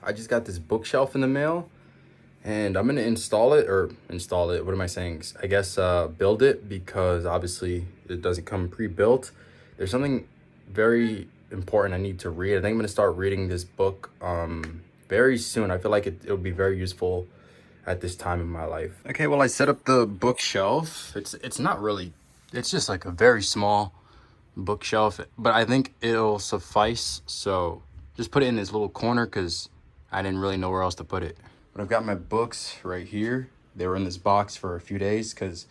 I just got this bookshelf in the mail and I'm gonna install it. What am I saying? I guess build it because obviously it doesn't come pre-built. There's something very important I need to read. I think I'm gonna start reading this book very soon. I feel like it'll be very useful at this time in my life. Okay, well I set up the bookshelf. It's not really, it's just like a very small bookshelf, but I think it'll suffice. So just put it in this little corner because I didn't really know where else to put it. But I've got my books right here. They were in this box for a few days because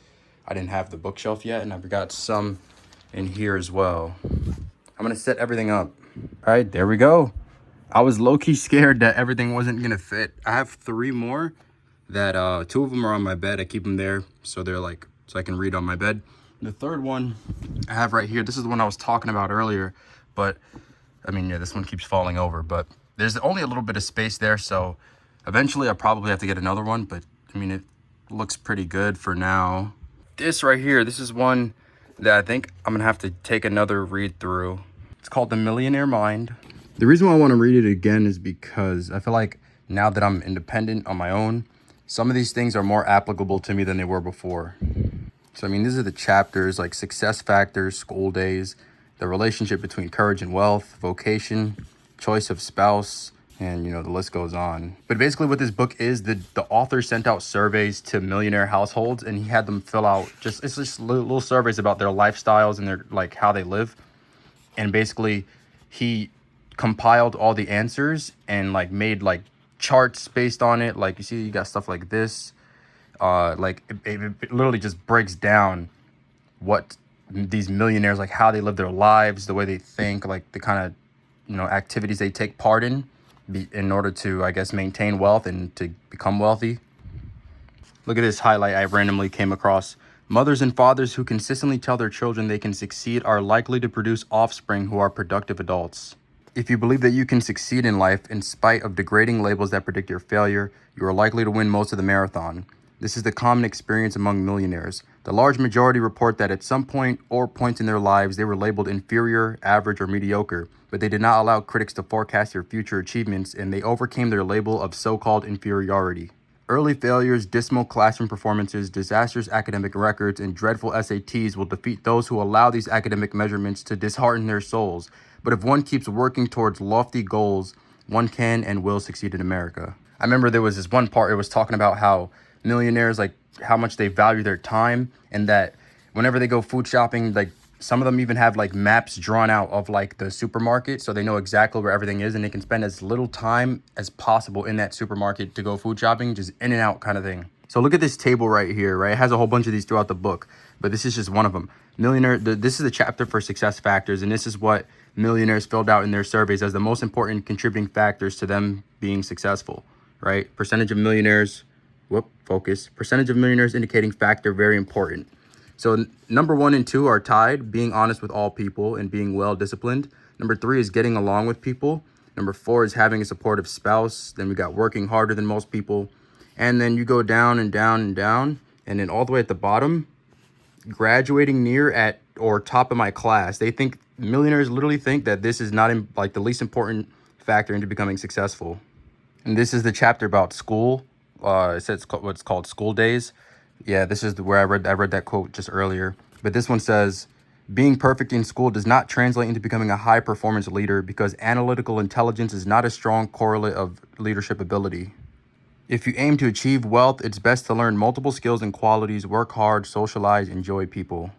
I didn't have the bookshelf yet, and I've got some in here as well. I'm gonna set everything up. All right, there we go. I was low-key scared that everything wasn't gonna fit. I have 3 more that 2 of them are on my bed. I keep them there so they're like, so I can read on my bed. The 3rd one I have right here. This is the one I was talking about earlier, but I mean, yeah, this one keeps falling over, but there's only a little bit of space there, so eventually I'll probably have to get another one, but I mean, it looks pretty good for now. This right here, this is one that I think I'm gonna have to take another read through. It's called The Millionaire Mind. The reason why I want to read it again is because I feel like now that I'm independent on my own, some of these things are more applicable to me than they were before. So, I mean, these are the chapters like success factors, school days, the relationship between courage and wealth, vocation, choice of spouse, and, you know, the list goes on. But basically what this book is, the author sent out surveys to millionaire households, and he had them fill out it's just little surveys about their lifestyles and their, like, how they live. And basically he compiled all the answers and like made like charts based on it. Like you see, you got stuff like this. Like it literally just breaks down what these millionaires, like how they live their lives, the way they think, like the kind of, you know, activities they take part in order to, I guess, maintain wealth and to become wealthy. Look at this highlight I randomly came across. Mothers and fathers who consistently tell their children they can succeed are likely to produce offspring who are productive adults. If you believe that you can succeed in life in spite of degrading labels that predict your failure, you are likely to win most of the marathon. This is the common experience among millionaires. The large majority report that at some point or points in their lives they were labeled inferior, average, or mediocre, but they did not allow critics to forecast their future achievements, and they overcame their label of so-called inferiority. Early failures, dismal classroom performances, disastrous academic records, and dreadful SATs will defeat those who allow these academic measurements to dishearten their souls. But if one keeps working towards lofty goals, one can and will succeed in America. I remember there was this one part, it was talking about how millionaires, like how much they value their time, and that whenever they go food shopping, like some of them even have like maps drawn out of like the supermarket, so they know exactly where everything is, and they can spend as little time as possible in that supermarket to go food shopping, just in and out kind of thing. So look at this table right here, right? It has a whole bunch of these throughout the book, but this is just one of them. This is the chapter for success factors, and this is what millionaires filled out in their surveys as the most important contributing factors to them being successful, right? Percentage of millionaires, percentage of millionaires indicating factor, very important. So number 1 and 2 are tied, being honest with all people and being well disciplined. Number 3 is getting along with people. Number 4 is having a supportive spouse. Then we got working harder than most people. And then you go down and down and down. And then all the way at the bottom, graduating near at or top of my class. They think, millionaires literally think that this is not like the least important factor into becoming successful. And this is the chapter about school. It says what's called school days. Yeah, this is where I read that quote just earlier. But this one says, being perfect in school does not translate into becoming a high performance leader because analytical intelligence is not a strong correlate of leadership ability. If you aim to achieve wealth, it's best to learn multiple skills and qualities, work hard, socialize, enjoy people.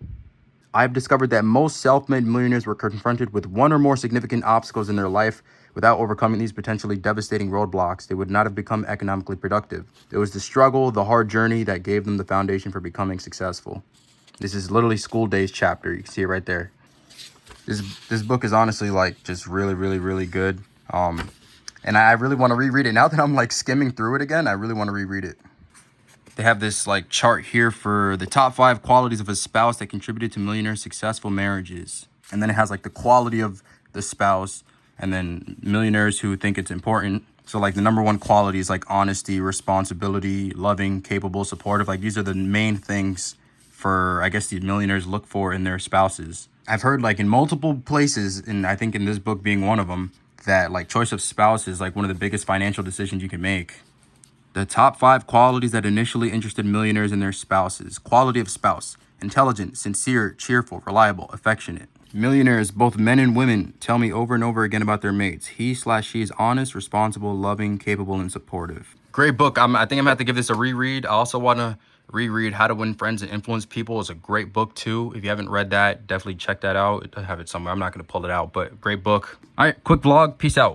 I've discovered that most self-made millionaires were confronted with one or more significant obstacles in their life. Without overcoming these potentially devastating roadblocks, they would not have become economically productive. It was the struggle, the hard journey that gave them the foundation for becoming successful. This is literally school days chapter. You can see it right there. This book is honestly like just really, really, really good. And I really want to reread it. Now that I'm like skimming through it again, I really want to reread it. They have this like chart here for the top 5 qualities of a spouse that contributed to millionaire successful marriages. And then it has like the quality of the spouse, and then millionaires who think it's important. So like the number 1 quality is like honesty, responsibility, loving, capable, supportive. Like these are the main things for, I guess, these millionaires look for in their spouses. I've heard like in multiple places, and I think in this book being one of them, that like choice of spouse is like one of the biggest financial decisions you can make. The top 5 qualities that initially interested millionaires in their spouses. Quality of spouse: intelligent, sincere, cheerful, reliable, affectionate. Millionaires, both men and women, tell me over and over again about their mates. He/she is honest, responsible, loving, capable, and supportive. Great book. I think I'm gonna have to give this a reread. I also want to reread How to Win Friends and Influence People. It's a great book too. If you haven't read that, definitely check that out. I have it somewhere. I'm not gonna pull it out, but great book. All right, quick vlog. Peace out.